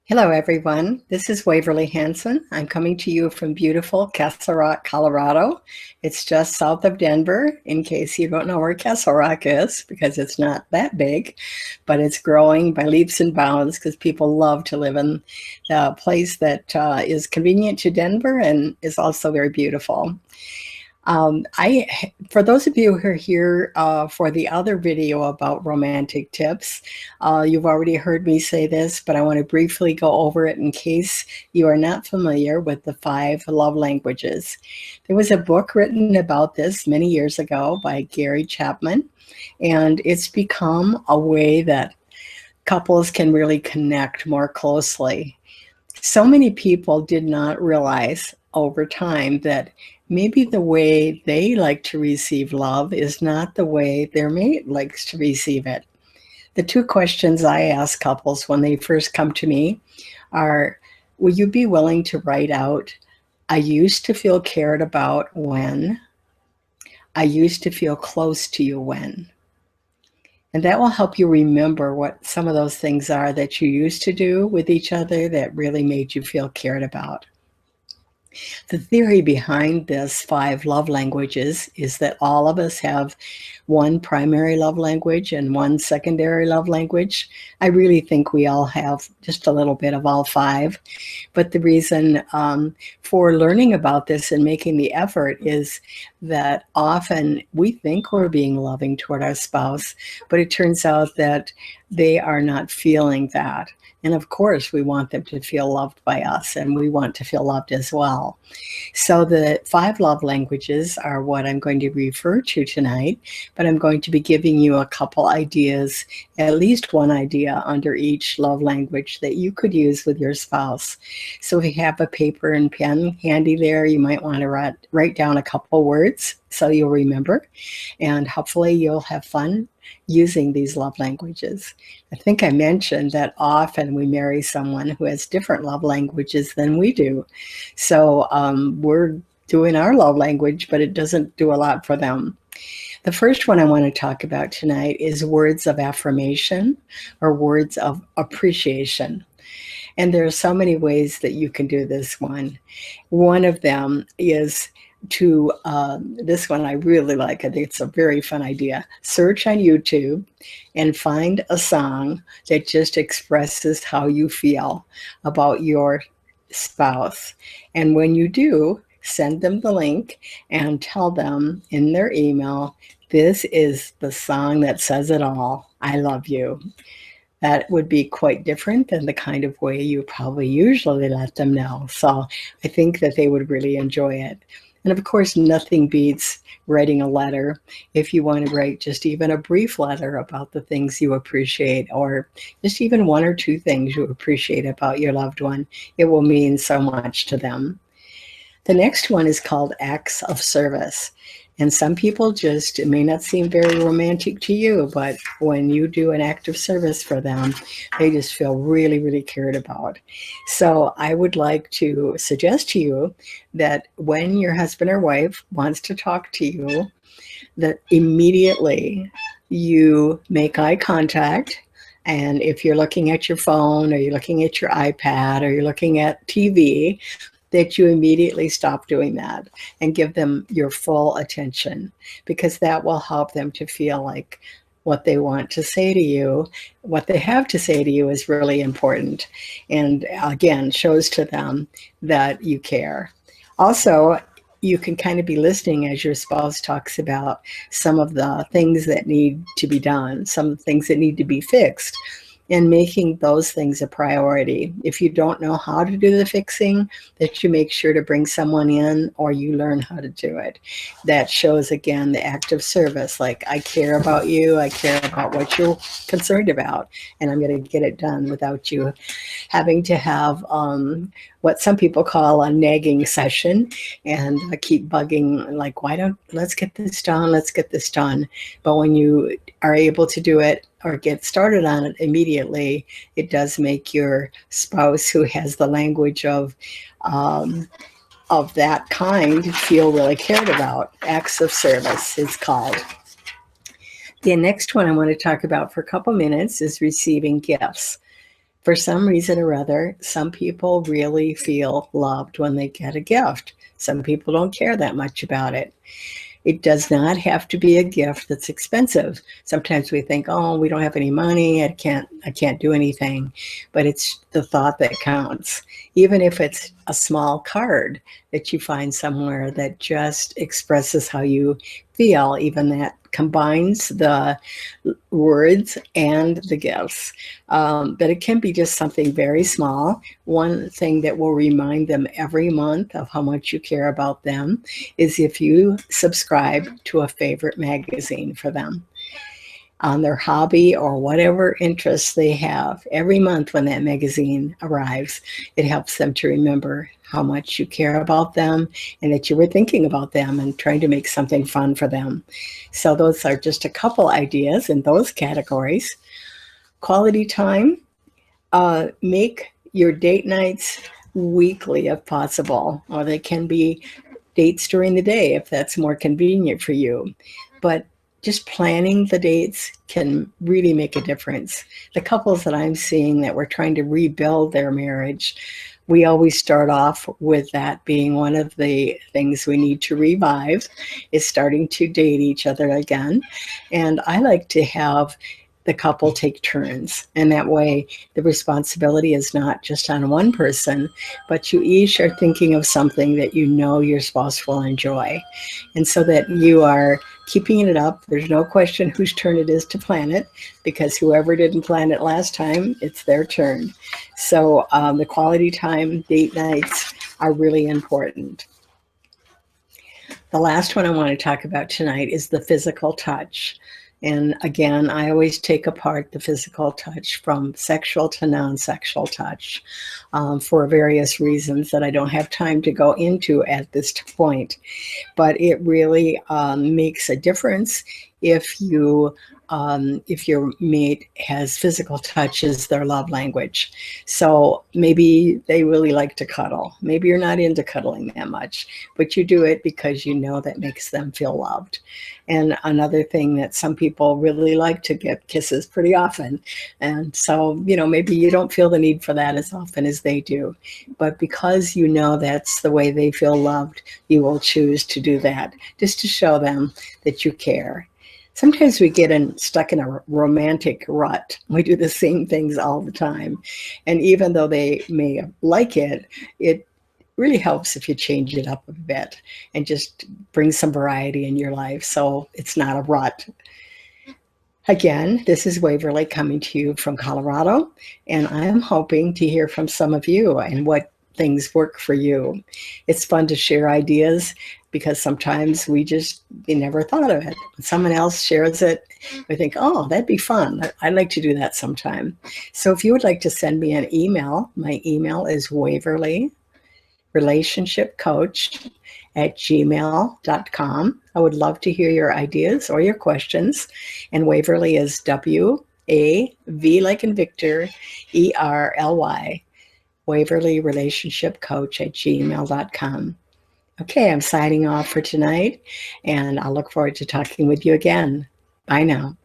Hello, everyone. This is Waverly Hanson. I'm coming to you from beautiful Castle Rock, Colorado. It's just south of Denver, in case you don't know where Castle Rock is, because it's not that big, but it's growing by leaps and bounds because people love to live in a place that is convenient to Denver and is also very beautiful. For those of you who are here for the other video about romantic tips, you've already heard me say this, but I want to briefly go over it in case you are not familiar with the 5 love languages. There was a book written about this many years ago by Gary Chapman, and it's become a way that couples can really connect more closely. So many people did not realize over time that maybe the way they like to receive love is not the way their mate likes to receive it. The 2 questions I ask couples when they first come to me are, will you be willing to write out, I used to feel cared about when, I used to feel close to you when. And that will help you remember what some of those things are that you used to do with each other that really made you feel cared about. The theory behind this 5 love languages is that all of us have one primary love language and one secondary love language. I really think we all have just a little bit of all 5. But the reason for learning about this and making the effort is that often we think we're being loving toward our spouse, but it turns out that they are not feeling that. And of course, we want them to feel loved by us, and we want to feel loved as well. So the 5 love languages are what I'm going to refer to tonight, but I'm going to be giving you a couple ideas, at least one idea under each love language that you could use with your spouse. So if you have a paper and pen handy there, you might want to write down a couple words so you'll remember, and hopefully you'll have fun using these love languages. I think I mentioned that often we marry someone who has different love languages than we do. So we're doing our love language, but it doesn't do a lot for them. The first one I want to talk about tonight is words of affirmation or words of appreciation. And there are so many ways that you can do this one. One of them is to, this one I really like. I think it's a very fun idea. Search on YouTube and find a song that just expresses how you feel about your spouse. And when you do, send them the link and tell them in their email, this is the song that says it all. I love you. That would be quite different than the kind of way you probably usually let them know. So I think that they would really enjoy it. And of course, nothing beats writing a letter. If you want to write just even a brief letter about the things you appreciate, or just even 1 or 2 things you appreciate about your loved one, it will mean so much to them. The next one is called acts of service. And some people just, it may not seem very romantic to you, but when you do an act of service for them, they just feel really, really cared about. So I would like to suggest to you that when your husband or wife wants to talk to you, that immediately you make eye contact. And if you're looking at your phone, or you're looking at your iPad, or you're looking at TV, that you immediately stop doing that and give them your full attention, because that will help them to feel like what they want to say to you, what they have to say to you is really important. And again, shows to them that you care. Also, you can kind of be listening as your spouse talks about some of the things that need to be done, some things that need to be fixed, and making those things a priority. If you don't know how to do the fixing, that you make sure to bring someone in, or you learn how to do it. That shows, again, the act of service, like, I care about you, I care about what you're concerned about, and I'm going to get it done without you having to have what some people call a nagging session and keep bugging, like, let's get this done, let's get this done. But when you are able to do it or get started on it immediately, it does make your spouse, who has the language of that kind, feel really cared about. Acts of service is called. The next one I want to talk about for a couple minutes is receiving gifts. For some reason or other, some people really feel loved when they get a gift. Some people don't care that much about it. It does not have to be a gift that's expensive. Sometimes we think, oh, we don't have any money, I can't do anything. But it's the thought that counts. Even if it's a small card that you find somewhere that just expresses how you feel, even that combines the words and the gifts. But it can be just something very small. One thing that will remind them every month of how much you care about them is if you subscribe to a favorite magazine for them on their hobby or whatever interests they have. Every month when that magazine arrives, it helps them to remember how much you care about them and that you were thinking about them and trying to make something fun for them. So those are just a couple ideas in those categories. Quality time, make your date nights weekly if possible, or they can be dates during the day if that's more convenient for you. But just planning the dates can really make a difference. The couples that I'm seeing that were trying to rebuild their marriage, we always start off with that being one of the things we need to revive, is starting to date each other again. And I like to have the couple take turns. And that way the responsibility is not just on one person, but you each are thinking of something that you know your spouse will enjoy. And so that you are keeping it up. There's no question whose turn it is to plan it, because whoever didn't plan it last time, it's their turn. So the quality time, date nights are really important. The last one I want to talk about tonight is the physical touch. And again, I always take apart the physical touch from sexual to non-sexual touch for various reasons that I don't have time to go into at this point. But it really makes a difference if your mate has physical touch as their love language. So maybe they really like to cuddle. Maybe you're not into cuddling that much, but you do it because you know that makes them feel loved. And another thing that some people really like to get kisses pretty often. And so, maybe you don't feel the need for that as often as they do. But because you know that's the way they feel loved, you will choose to do that just to show them that you care. Sometimes we get stuck in a romantic rut. We do the same things all the time. And even though they may like it, it really helps if you change it up a bit and just bring some variety in your life so it's not a rut. Again, this is Waverly coming to you from Colorado, and I'm hoping to hear from some of you and what things work for you. It's fun to share ideas because sometimes we never thought of it. When someone else shares it, we think, oh, that'd be fun. I'd like to do that sometime. So if you would like to send me an email, my email is waverlyrelationshipcoach@gmail.com. I would love to hear your ideas or your questions. And Waverly is W-A-V like in Victor, E-R-L-Y. waverlyrelationshipcoach@gmail.com. Okay, I'm signing off for tonight, and I'll look forward to talking with you again. Bye now.